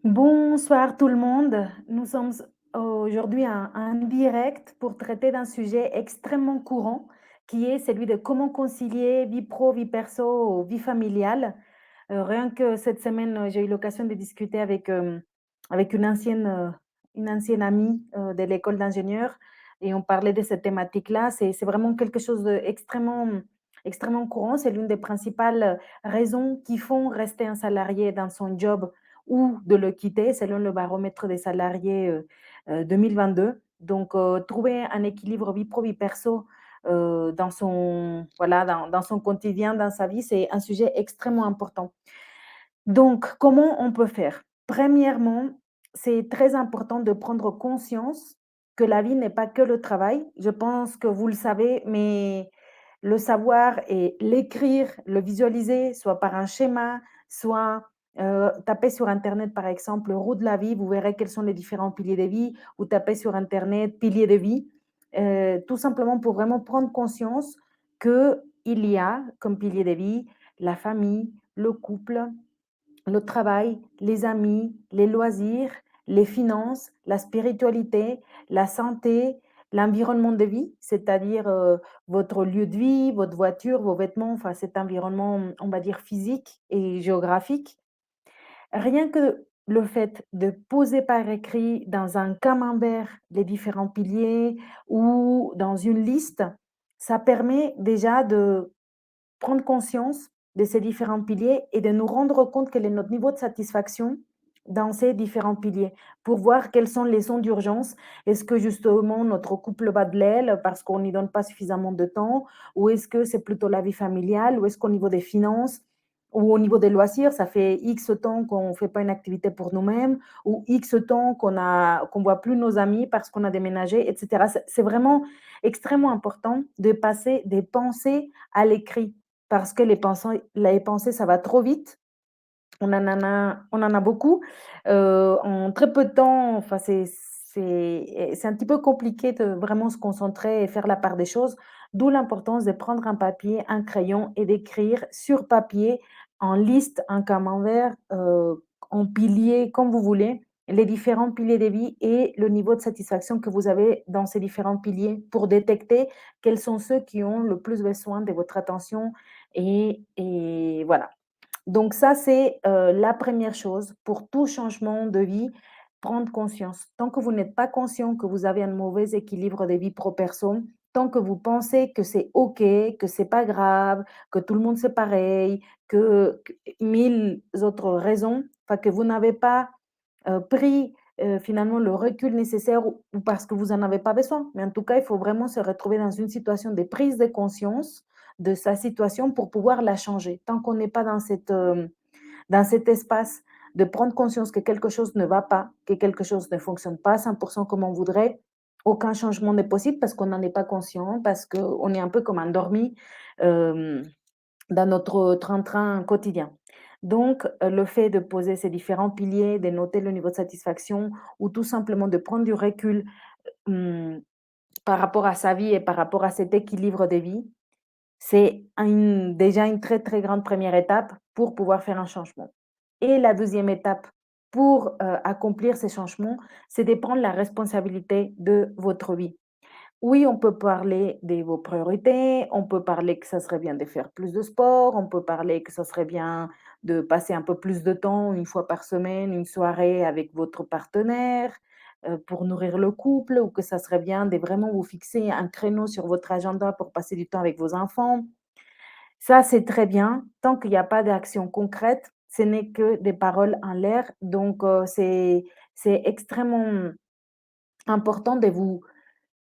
Bonsoir tout le monde. Nous sommes aujourd'hui en direct pour traiter d'un sujet extrêmement courant qui est celui de comment concilier vie pro, vie perso, vie familiale. Rien que cette semaine, j'ai eu l'occasion de discuter avec une ancienne amie de l'école d'ingénieur et on parlait de cette thématique-là. C'est vraiment quelque chose extrêmement courant. C'est l'une des principales raisons qui font rester un salarié dans son job ou de le quitter selon le baromètre des salariés 2022. Donc, trouver un équilibre vie pro, vie perso dans voilà, dans son quotidien, dans sa vie, c'est un sujet extrêmement important. Donc, comment on peut faire? Premièrement, c'est très important de prendre conscience que la vie n'est pas que le travail. Je pense que vous le savez, mais le savoir et l'écrire, le visualiser, soit par un schéma, soit taper sur internet, par exemple, roue de la vie, vous verrez quels sont les différents piliers de vie, ou taper sur internet piliers de vie, tout simplement pour vraiment prendre conscience qu'il y a comme pilier de vie la famille, le couple, le travail, les amis, les loisirs, les finances, la spiritualité, la santé, l'environnement de vie, c'est-à-dire, votre lieu de vie, votre voiture, vos vêtements, enfin cet environnement, on va dire physique et géographique. Rien que le fait de poser par écrit dans un camembert les différents piliers ou dans une liste, ça permet déjà de prendre conscience de ces différents piliers et de nous rendre compte quel est notre niveau de satisfaction dans ces différents piliers, pour voir quels sont les sons d'urgence. Est-ce que justement notre couple bat de l'aile parce qu'on n'y donne pas suffisamment de temps? Ou est-ce que c'est plutôt la vie familiale? Ou est-ce qu'au niveau des finances ou au niveau des loisirs, ça fait X temps qu'on ne fait pas une activité pour nous-mêmes ou X temps qu'on voit plus nos amis parce qu'on a déménagé, et cetera. C'est vraiment extrêmement important de passer des pensées à l'écrit parce que les pensées, ça va trop vite. On en a beaucoup, en très peu de temps. Enfin, c'est un petit peu compliqué de vraiment se concentrer et faire la part des choses, d'où l'importance de prendre un papier, un crayon et d'écrire sur papier, en liste, en camembert, en piliers, comme vous voulez, les différents piliers de vie et le niveau de satisfaction que vous avez dans ces différents piliers pour détecter quels sont ceux qui ont le plus besoin de votre attention et voilà. Donc ça, c'est, la première chose pour tout changement de vie, prendre conscience. Tant que vous n'êtes pas conscient que vous avez un mauvais équilibre de vie pro perso, tant que vous pensez que c'est OK, que c'est pas grave, que tout le monde c'est pareil, que 1000 autres raisons, enfin que vous n'avez pas, pris, finalement le recul nécessaire ou parce que vous en avez pas besoin. Mais en tout cas, il faut vraiment se retrouver dans une situation de prise de conscience de sa situation pour pouvoir la changer. Tant qu'on n'est pas dans cet espace de prendre conscience que quelque chose ne va pas, que quelque chose ne fonctionne pas à 100% comme on voudrait, aucun changement n'est possible parce qu'on n'en est pas conscient, parce qu'on est un peu comme endormi, hem, dans notre train-train quotidien. Donc, le fait de poser ces différents piliers, de noter le niveau de satisfaction ou tout simplement de prendre du recul, mmh, par rapport à sa vie et par rapport à cet équilibre de vie, c'est déjà une très, très grande première étape pour pouvoir faire un changement. Et la deuxième étape pour, accomplir ces changements, c'est de prendre la responsabilité de votre vie. Oui, on peut parler de vos priorités, on peut parler que ça serait bien de faire plus de sport, on peut parler que ça serait bien de passer un peu plus de temps, une fois par semaine, une soirée avec votre partenaire, pour nourrir le couple ou que ça serait bien de vraiment vous fixer un créneau sur votre agenda pour passer du temps avec vos enfants. Ça, c'est très bien. Tant qu'il y a pas d'action concrète, ce n'est que des paroles en l'air. Donc, c'est extrêmement important de vous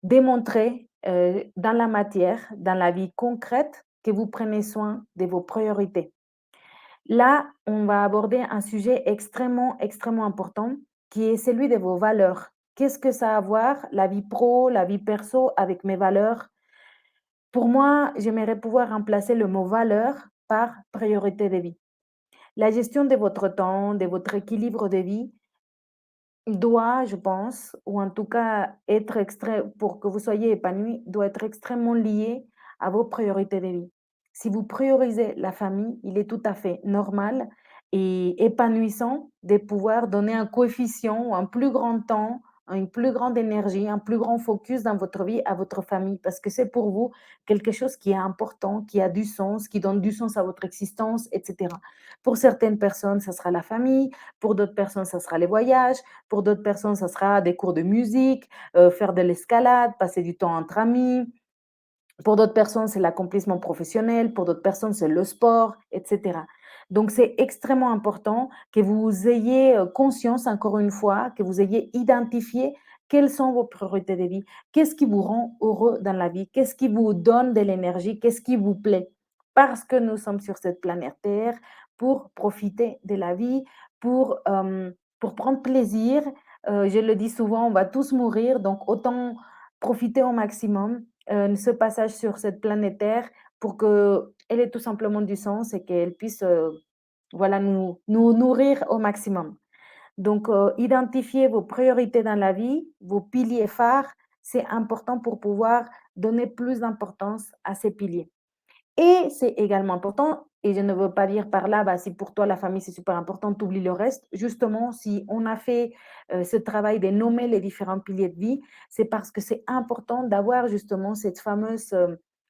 démontrer, dans la matière, dans la vie concrète, que vous prenez soin de vos priorités. Là, on va aborder un sujet extrêmement, extrêmement important qui est celui de vos valeurs. Qu'est-ce que ça a à voir, la vie pro, la vie perso, avec mes valeurs? Pour moi, j'aimerais pouvoir remplacer le mot valeur par priorité de vie. La gestion de votre temps, de votre équilibre de vie doit, je pense, ou en tout cas être pour que vous soyez épanoui, doit être extrêmement lié à vos priorités de vie. Si vous priorisez la famille, il est tout à fait normal et épanouissant de pouvoir donner un coefficient, un plus grand temps, une plus grande énergie, un plus grand focus dans votre vie à votre famille parce que c'est pour vous quelque chose qui est important, qui a du sens, qui donne du sens à votre existence, et cetera. Pour certaines personnes, ça sera la famille, pour d'autres personnes, ça sera les voyages, pour d'autres personnes, ça sera des cours de musique, faire de l'escalade, passer du temps entre amis. Pour d'autres personnes, c'est l'accomplissement professionnel, pour d'autres personnes, c'est le sport, et cetera. Donc, c'est extrêmement important que vous ayez, conscience, encore une fois, que vous ayez identifié quelles sont vos priorités de vie. Qu'est-ce qui vous rend heureux dans la vie? Qu'est-ce qui vous donne de l'énergie? Qu'est-ce qui vous plaît? Parce que nous sommes sur cette planète Terre pour profiter de la vie, pour prendre plaisir. Je le dis souvent, on va tous mourir, donc autant profiter au maximum ce passage sur cette planète Terre pour qu'elle ait tout simplement du sens et qu'elle puisse voilà, nous nourrir au maximum. Donc, identifier vos priorités dans la vie, vos piliers phares, c'est important pour pouvoir donner plus d'importance à ces piliers. Et c'est également important, et je ne veux pas dire par là, bah, si pour toi la famille c'est super important, tu oublies le reste. Justement, si on a fait ce travail de nommer les différents piliers de vie, c'est parce que c'est important d'avoir justement cette fameuse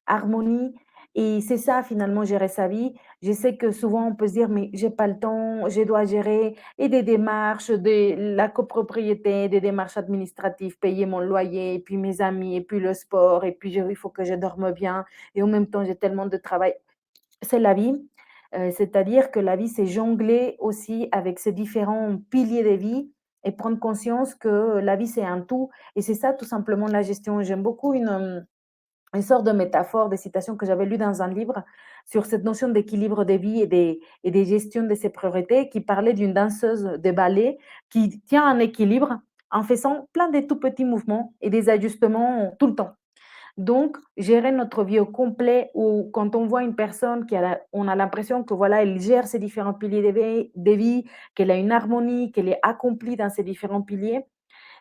harmonie. Et c'est ça finalement, gérer sa vie. Je sais que souvent on peut se dire, mais j'ai pas le temps, je dois gérer et des démarches, la copropriété, des démarches administratives, payer mon loyer, et puis mes amis, et puis le sport, et puis il faut que je dorme bien et en même temps, j'ai tellement de travail. C'est la vie, c'est-à-dire que la vie, c'est jongler aussi avec ces différents piliers de vie et prendre conscience que la vie, c'est un tout et c'est ça tout simplement la gestion. J'aime beaucoup une sorte de métaphore, des citations que j'avais lues dans un livre sur cette notion d'équilibre de vie et des gestions de ses priorités qui parlait d'une danseuse de ballet qui tient un équilibre en faisant plein de tout petits mouvements et des ajustements tout le temps. Donc, gérer notre vie au complet ou quand on voit une personne on a l'impression que voilà, elle gère ses différents piliers de vie, qu'elle a une harmonie, qu'elle est accomplie dans ses différents piliers,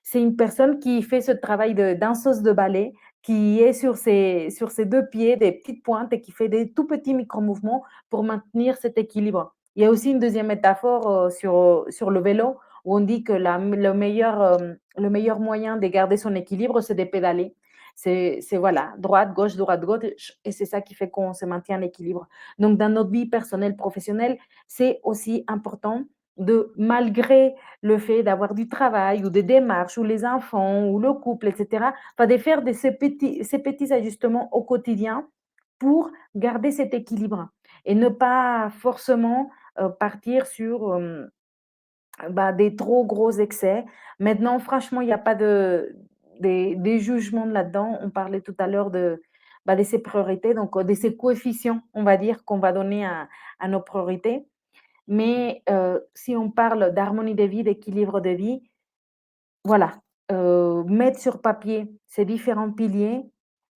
c'est une personne qui fait ce travail de danseuse de ballet, qui est sur ses 2 pieds, des petites pointes et qui fait des tout petits micro-mouvements pour maintenir cet équilibre. Il y a aussi une deuxième métaphore, sur le vélo où on dit que le meilleur moyen de garder son équilibre, c'est de pédaler. C'est voilà, droite, gauche et c'est ça qui fait qu'on se maintient en équilibre. Donc dans notre vie personnelle, professionnelle, c'est aussi important de malgré le fait d'avoir du travail ou des démarches ou les enfants ou le couple, et cetera, enfin de faire ces petits ajustements au quotidien pour garder cet équilibre et ne pas forcément, partir sur, bah, des trop gros excès. Maintenant, franchement, il y a pas des jugements là-dedans. On parlait tout à l'heure bah, de ses priorités, donc de ces coefficients, on va dire, qu'on va donner à nos priorités. Mais si on parle d'harmonie de vie, d'équilibre de vie, voilà, mettre sur papier ces différents piliers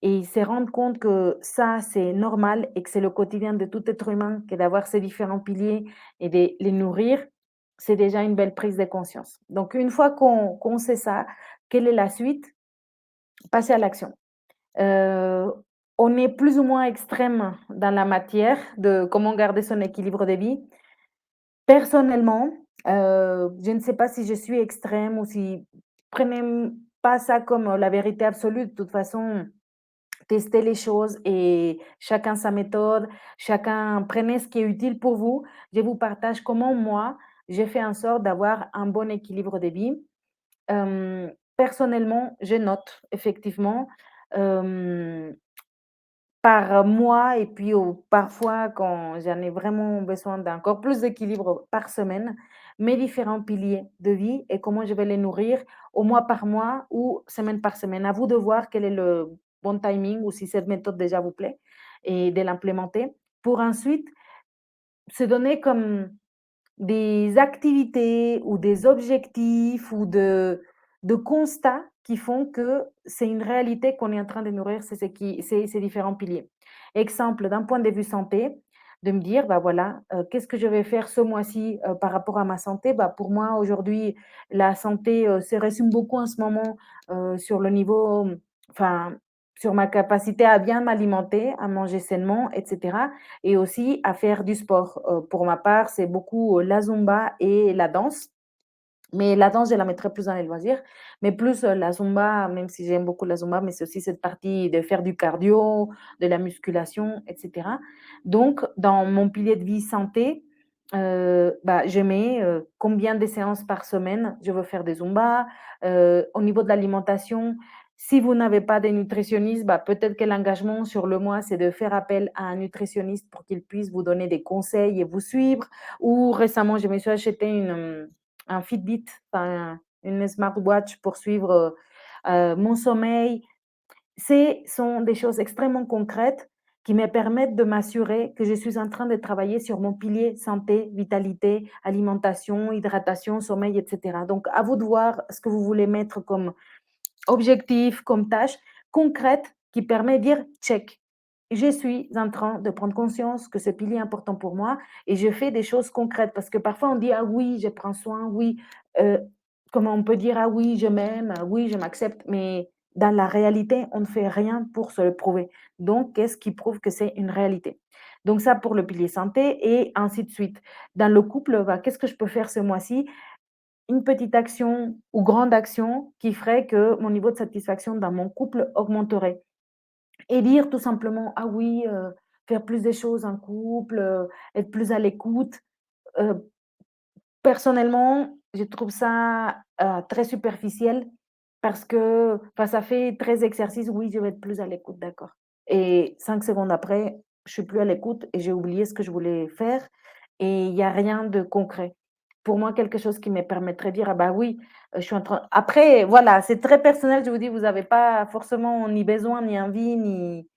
et se rendre compte que ça, c'est normal et que c'est le quotidien de tout être humain que d'avoir ces différents piliers et de les nourrir, c'est déjà une belle prise de conscience. Donc une fois qu'on sait ça, quelle est la suite? Passer à l'action. Heu, on est plus ou moins extrême dans la matière de comment garder son équilibre de vie. Personnellement, je ne sais pas si je suis extrême ou si prenez pas ça comme, la vérité absolue. De toute façon, testez les choses et chacun sa méthode, chacun prenez ce qui est utile pour vous. Je vous partage comment moi, j'ai fait en sorte d'avoir un bon équilibre de vie. Personnellement, je note effectivement, hem par mois et puis parfois quand j'en ai vraiment besoin d'encore plus d'équilibre par semaine, mes différents piliers de vie et comment je vais les nourrir au mois par mois ou semaine par semaine. À vous de voir quel est le bon timing ou si cette méthode déjà vous plaît et de l'implémenter pour ensuite se donner comme des activités ou des objectifs ou de constats qui font que c'est une réalité qu'on est en train de nourrir ces différents piliers. Exemple, d'un point de vue santé, de me dire: «Bah, voilà, qu'est-ce que je vais faire ce mois-ci, par rapport à ma santé?» Bah, pour moi, aujourd'hui, la santé, se résume beaucoup en ce moment, sur le niveau, enfin, sur ma capacité à bien m'alimenter, à manger sainement et cetera et aussi à faire du sport. Pour ma part, c'est beaucoup, la zumba et la danse. Mais la danse, je la mettrais plus dans les loisirs, mais plus, la zumba, même si j'aime beaucoup la zumba, mais c'est aussi cette partie de faire du cardio, de la musculation et cetera. Donc dans mon pilier de vie santé, bah, je mets, combien de séances par semaine je veux faire des zumba. Au niveau de l'alimentation, si vous n'avez pas de nutritionniste, bah, peut-être que l'engagement sur le mois, c'est de faire appel à un nutritionniste pour qu'il puisse vous donner des conseils et vous suivre. Ou récemment, je me suis acheté un Fitbit, enfin, une smartwatch pour suivre, mon sommeil. Ce sont des choses extrêmement concrètes qui me permettent de m'assurer que je suis en train de travailler sur mon pilier santé, vitalité, alimentation, hydratation, sommeil et cetera. Donc à vous de voir ce que vous voulez mettre comme objectif, comme tâche concrète qui permet de dire: «Check, je suis en train de prendre conscience que ce pilier est important pour moi et je fais des choses concrètes». Parce que parfois on dit: «Ah oui, je prends soin, oui», heu, comment on peut dire: «Ah oui, je m'aime, ah oui, je m'accepte», mais dans la réalité, on ne fait rien pour se le prouver. Donc qu'est-ce qui prouve que c'est une réalité? Donc ça pour le pilier santé et ainsi de suite. Dans le couple, bah, qu'est-ce que je peux faire ce mois-ci? Une petite action ou grande action qui ferait que mon niveau de satisfaction dans mon couple augmenterait et dire tout simplement: «Ah oui, faire plus des choses en couple, être plus à l'écoute». Heu, Personnellement, je trouve ça, très superficiel parce que enfin, ça fait très exercice. Oui, je vais être plus à l'écoute, d'accord et 5 secondes après, je suis plus à l'écoute et j'ai oublié ce que je voulais faire et il y a rien de concret. Pour moi, quelque chose qui me permettrait de dire: «Ah bah oui, je suis en train» après voilà, c'est très personnel, je vous dis, vous avez pas forcément ni besoin, ni envie, ni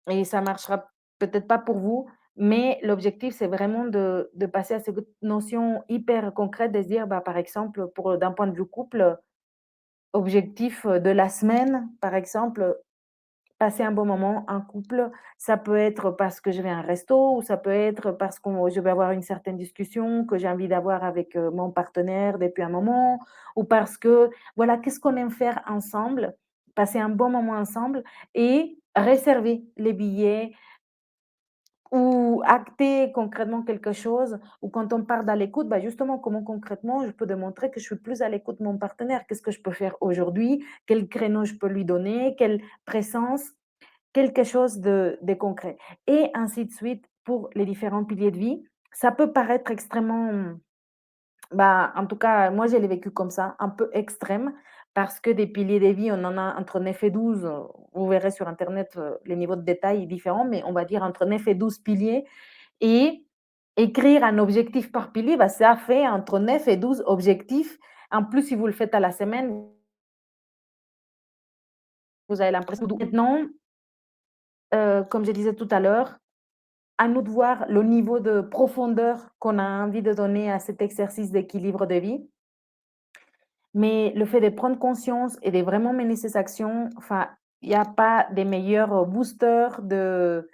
et ça marchera peut-être pas pour vous, mais l'objectif, c'est vraiment de passer à cette notion hyper concrète de se dire, bah, par exemple, pour d'un point de vue couple, objectif, de la semaine, par exemple, passer un bon moment en couple. Ça peut être parce que je vais à un resto ou ça peut être parce qu'on je vais avoir une certaine discussion que j'ai envie d'avoir avec, mon partenaire depuis un moment ou parce que voilà, qu'est-ce qu'on aime faire ensemble? Passer un bon moment ensemble et réserver les billets, ou acter concrètement quelque chose, ou quand on parle à l'écoute, bah, justement, comment concrètement je peux démontrer que je suis plus à l'écoute de mon partenaire? Qu'est-ce que je peux faire aujourd'hui? Quel créneau je peux lui donner? Quelle présence? Quelque chose de concret et ainsi de suite pour les différents piliers de vie. Ça peut paraître extrêmement, bah, en tout cas, moi, je l'ai vécu comme ça, un peu extrême, parce que des piliers de vie, on en a entre 9 et 12. Vous verrez sur internet, les niveaux de détail différents, mais on va dire entre 9 et 12 piliers et écrire un objectif par pilier, bah, ça fait entre 9 et 12 objectifs. En plus, si vous le faites à la semaine, vous avez l'impression maintenant, comme je disais tout à l'heure, à nous de voir le niveau de profondeur qu'on a envie de donner à cet exercice d'équilibre de vie. Mais le fait de prendre conscience et de vraiment mener ces actions, enfin, il y a pas des meilleurs, boosters de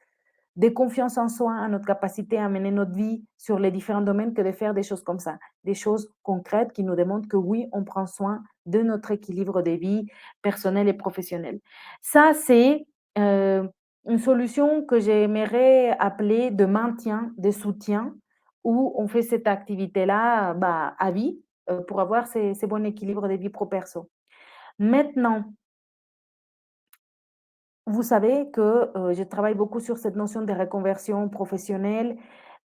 confiance en soi, à notre capacité à mener notre vie sur les différents domaines que de faire des choses comme ça. Des choses concrètes qui nous démontrent que oui, on prend soin de notre équilibre de vie personnel et professionnel. Ça, c'est, heu, une solution que j'aimerais appeler de maintien, de soutien, où on fait cette activité-là, bah, à vie, pour avoir ces bons équilibres de vie pro perso. Maintenant, vous savez que, je travaille beaucoup sur cette notion de reconversion professionnelle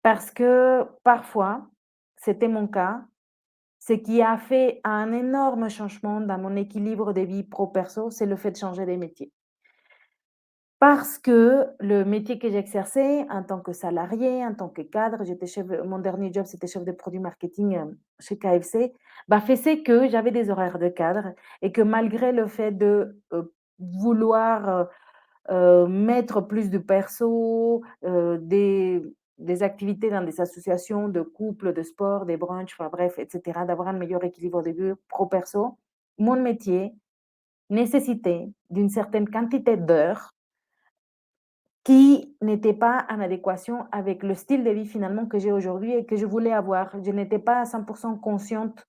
parce que parfois, c'était mon cas, ce qui a fait un énorme changement dans mon équilibre de vie pro perso, c'est le fait de changer de métier. Parce que le métier que j'exerçais en tant que salarié, en tant que cadre, j'étais chef mon dernier job, c'était chef de produit marketing, chez KFC, bah, faisait que j'avais des horaires de cadre et que malgré le fait de, vouloir, mettre plus de perso, des activités dans des associations de couples, de sport, des brunchs, enfin bref et cetera, d'avoir un meilleur équilibre de vie pro perso. Mon métier nécessitait d'une certaine quantité d'heures qui n'était pas en adéquation avec le style de vie finalement que j'ai aujourd'hui et que je voulais avoir. Je n'étais pas à 100 consciente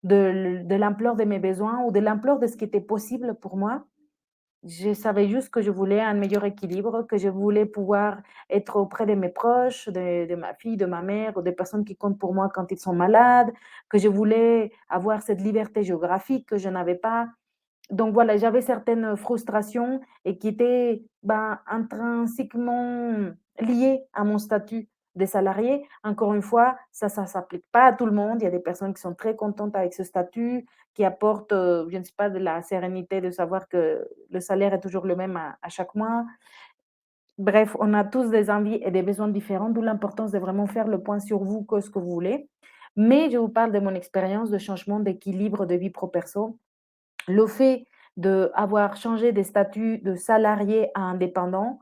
de l'ampleur de mes besoins ou de l'ampleur de ce qui était possible pour moi Je savais juste que je voulais un meilleur équilibre, que je voulais pouvoir être auprès de mes proches, de ma fille, de ma mère ou des personnes qui comptent pour moi quand ils sont malades, que je voulais avoir cette liberté géographique que je n'avais pas. Donc voilà, j'avais certaines frustrations et qui étaient, ben, intrinsèquement liées à mon statut de salarié. Encore une fois, ça s'applique pas à tout le monde. Il y a des personnes qui sont très contentes avec ce statut, qui apportent, je ne sais pas, de la sérénité de savoir que le salaire est toujours le même à chaque mois. Bref, on a tous des envies et des besoins différents, d'où l'importance de vraiment faire le point sur vous, que ce que vous voulez. Mais je vous parle de mon expérience de changement d'équilibre de vie pro perso. Le fait d'avoir changé des statuts de salarié à indépendant,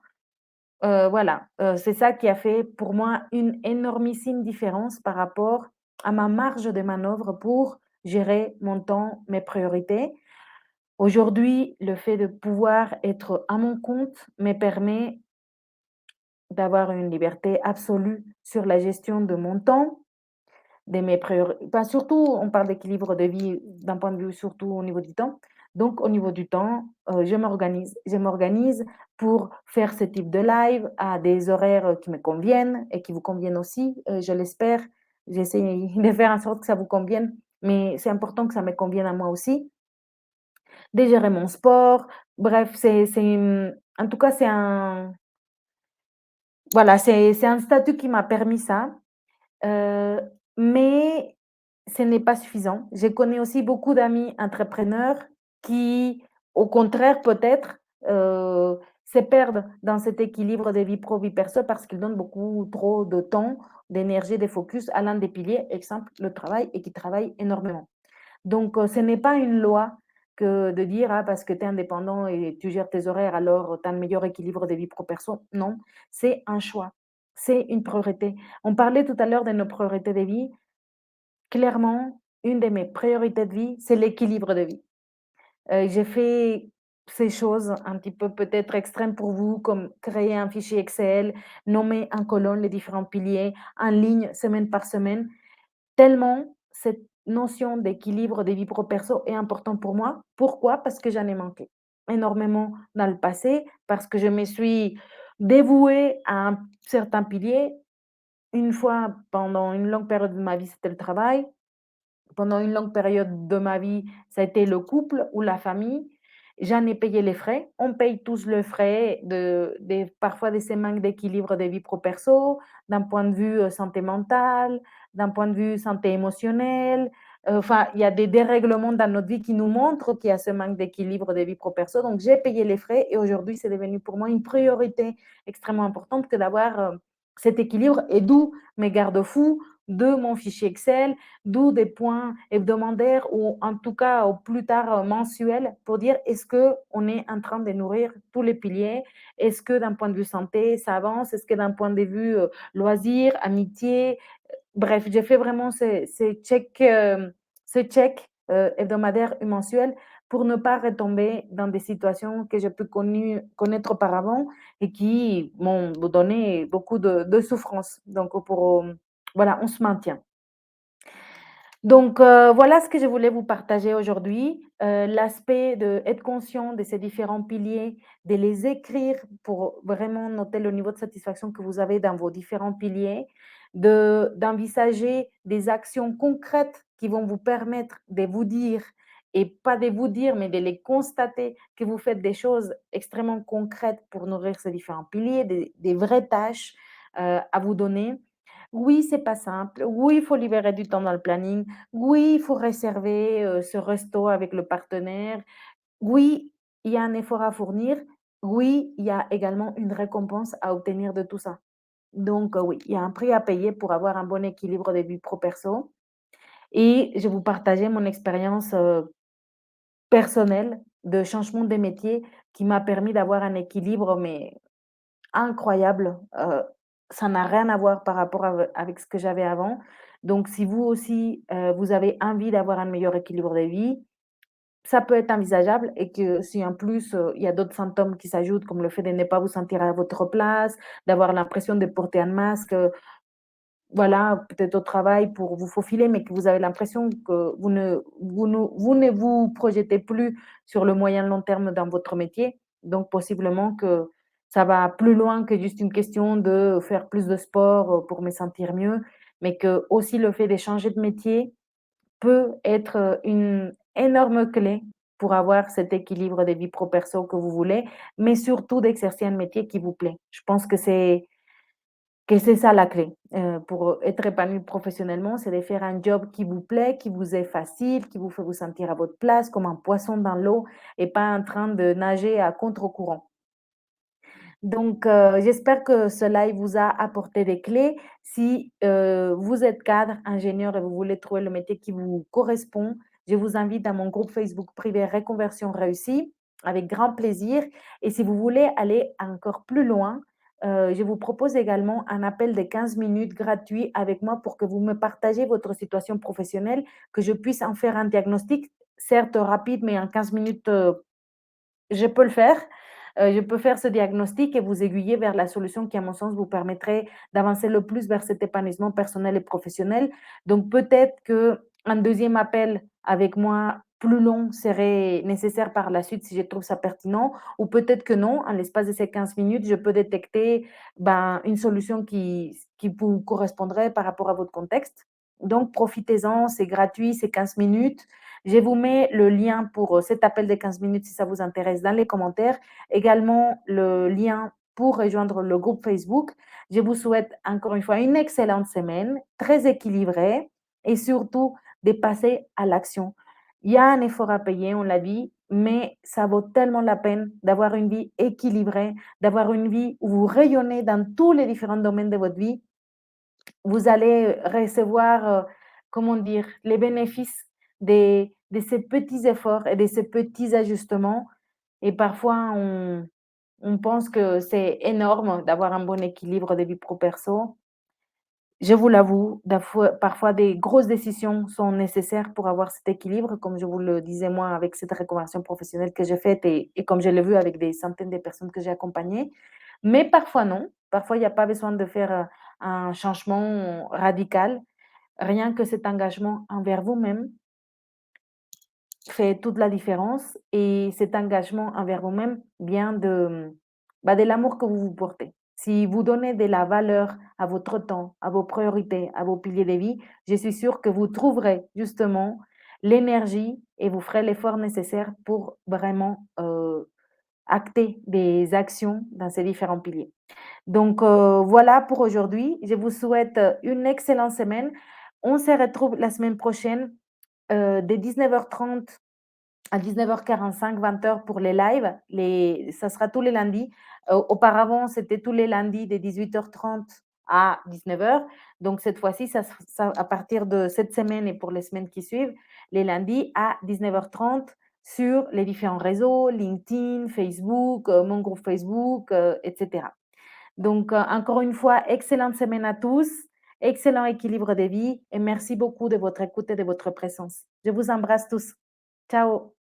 voilà, c'est ça qui a fait pour moi une énormissime différence par rapport à ma marge de manœuvre pour gérer mon temps, mes priorités. Aujourd'hui, le fait de pouvoir être à mon compte me permet d'avoir une liberté absolue sur la gestion de mon temps, de mes priori enfin, surtout, on parle d'équilibre de vie d'un point de vue surtout au niveau du temps. Donc au niveau du temps, je m'organise. Je m'organise pour faire ce type de live à des horaires, qui me conviennent et qui vous conviennent aussi, je l'espère. J'essaie de faire en sorte que ça vous convienne, mais c'est important que ça me convienne à moi aussi. De gérer mon sport, bref, en tout cas, c'est un voilà, c'est un statut qui m'a permis ça. Heu, mais ce n'est pas suffisant. Je connais aussi beaucoup d'amis entrepreneurs qui, au contraire peut-être, se perdent dans cet équilibre de vie pro, vie perso parce qu'ils donnent beaucoup trop de temps, d'énergie, de focus à l'un des piliers, exemple le travail et qui travaillent énormément. Donc, ce n'est pas une loi que de dire: «Ah parce que tu es indépendant et tu gères tes horaires alors tu as un meilleur équilibre de vie pro perso». Non, c'est un choix, c'est une priorité. On parlait tout à l'heure de nos priorités de vie. Clairement, une de mes priorités de vie, c'est l'équilibre de vie. J'ai fait ces choses un petit peu peut-être extrêmes pour vous, comme créer un fichier Excel, nommer en colonne les différents piliers, en ligne, semaine par semaine. Tellement cette notion d'équilibre de vie pro perso est importante pour moi. Pourquoi? Parce que j'en ai manqué énormément dans le passé, parce que je me suis dévouée à un certain pilier. Une fois, pendant une longue période de ma vie, c'était le travail. Pendant une longue période de ma vie, ça a été le couple ou la famille. J'en ai payé les frais. On paye tous le frais parfois de ces manques d'équilibre de vie pro perso, d'un point de vue santé mentale, d'un point de vue santé émotionnelle. Enfin, il y a des dérèglements dans notre vie qui nous montrent qu'il y a ce manque d'équilibre de vie pro perso. Donc, j'ai payé les frais et aujourd'hui, c'est devenu pour moi une priorité extrêmement importante que d'avoir cet équilibre et d'où mes garde-fous, de mon fichier Excel, d'où des points hebdomadaires ou en tout cas au plus tard mensuels pour dire est-ce qu'on est en train de nourrir tous les piliers? Est-ce que d'un point de vue santé, ça avance? Est-ce que d'un point de vue loisirs, amitié? Bref, j'ai fait vraiment ce check hebdomadaire et mensuel pour ne pas retomber dans des situations que j'ai pu connaître auparavant et qui m'ont donné beaucoup de souffrance. Donc, voilà, on se maintient. Donc, voilà ce que je voulais vous partager aujourd'hui. L'aspect d'être conscient de ces différents piliers, de les écrire pour vraiment noter le niveau de satisfaction que vous avez dans vos différents piliers, d'envisager des actions concrètes qui vont vous permettre de vous dire et pas de vous dire, mais de les constater que vous faites des choses extrêmement concrètes pour nourrir ces différents piliers, des vraies tâches, à vous donner. Oui, c'est pas simple. Oui, il faut libérer du temps dans le planning. Oui, il faut réserver, ce resto avec le partenaire. Oui, il y a un effort à fournir. Oui, il y a également une récompense à obtenir de tout ça. Donc, oui, il y a un prix à payer pour avoir un bon équilibre de vie pro perso et je vais vous partager mon expérience, personnelle de changement de métier qui m'a permis d'avoir un équilibre, mais incroyable, ça n'a rien à voir par rapport avec ce que j'avais avant. Donc si vous aussi, vous avez envie d'avoir un meilleur équilibre de vie, ça peut être envisageable et que si en plus, il y a d'autres symptômes qui s'ajoutent comme le fait de ne pas vous sentir à votre place, d'avoir l'impression de porter un masque, voilà, peut-être au travail pour vous faufiler, mais que vous avez l'impression que vous ne vous projetez plus sur le moyen long terme dans votre métier. Donc possiblement que ça va plus loin que juste une question de faire plus de sport, pour me sentir mieux, mais que aussi le fait de changer de métier peut être, une énorme clé pour avoir cet équilibre de vie pro perso que vous voulez, mais surtout d'exercer un métier qui vous plaît. Je pense que c'est ça la clé, pour être épanoui professionnellement, c'est de faire un job qui vous plaît, qui vous est facile, qui vous fait vous sentir à votre place comme un poisson dans l'eau et pas en train de nager à contre-courant. Donc, j'espère que ce live vous a apporté des clés. Si, vous êtes cadre, ingénieur et vous voulez trouver le métier qui vous correspond, je vous invite à mon groupe Facebook privé Reconversion réussie avec grand plaisir et si vous voulez aller encore plus loin, je vous propose également un appel de 15 minutes gratuit avec moi pour que vous me partagez votre situation professionnelle, que je puisse en faire un diagnostic, certes rapide, mais en 15 minutes, je peux le faire. Je peux faire ce diagnostic et vous aiguiller vers la solution qui, à mon sens, vous permettrait d'avancer le plus vers cet épanouissement personnel et professionnel. Donc peut-être qu'un deuxième appel avec moi plus long serait nécessaire par la suite si je trouve ça pertinent ou peut-être que non, en l'espace de ces 15 minutes, je peux détecter, ben, une solution qui vous correspondrait par rapport à votre contexte. Donc profitez-en, c'est gratuit, c'est 15 minutes. Je vous mets le lien pour cet appel de 15 minutes si ça vous intéresse dans les commentaires. Également, le lien pour rejoindre le groupe Facebook. Je vous souhaite encore une fois une excellente semaine, très équilibrée et surtout de passer à l'action. Il y a un effort à payer, on l'a dit, mais ça vaut tellement la peine d'avoir une vie équilibrée, d'avoir une vie où vous rayonnez dans tous les différents domaines de votre vie. Vous allez recevoir, comment dire? Les bénéfices de ces petits efforts et de ces petits ajustements et parfois on pense que c'est énorme d'avoir un bon équilibre de vie pro perso. Je vous l'avoue, parfois des grosses décisions sont nécessaires pour avoir cet équilibre, comme je vous le disais moi avec cette reconversion professionnelle que j'ai faite et comme je l'ai vu avec des centaines de personnes que j'ai accompagnées. Mais parfois non, parfois il y a pas besoin de faire, un changement radical. Rien que cet engagement envers vous-même fait toute la différence et cet engagement envers vous-même vient de, bah, de l'amour que vous vous portez. Si vous donnez de la valeur à votre temps, à vos priorités, à vos piliers de vie, je suis sûre que vous trouverez justement l'énergie et vous ferez l'effort nécessaire pour vraiment, acter des actions dans ces différents piliers. Donc, voilà pour aujourd'hui. Je vous souhaite, une excellente semaine. On se retrouve la semaine prochaine, de 19h30 à 19h45, 20h pour les lives. Ça sera tous les lundis. Auparavant, c'était tous les lundis de 18h30 à 19h. Donc, cette fois-ci, à partir de cette semaine et pour les semaines qui suivent, les lundis à 19h30 sur les différents réseaux, LinkedIn, Facebook, mon groupe Facebook, etc. Donc, encore une fois, excellente semaine à tous, excellent équilibre de vie et merci beaucoup de votre écoute et de votre présence. Je vous embrasse tous. Ciao.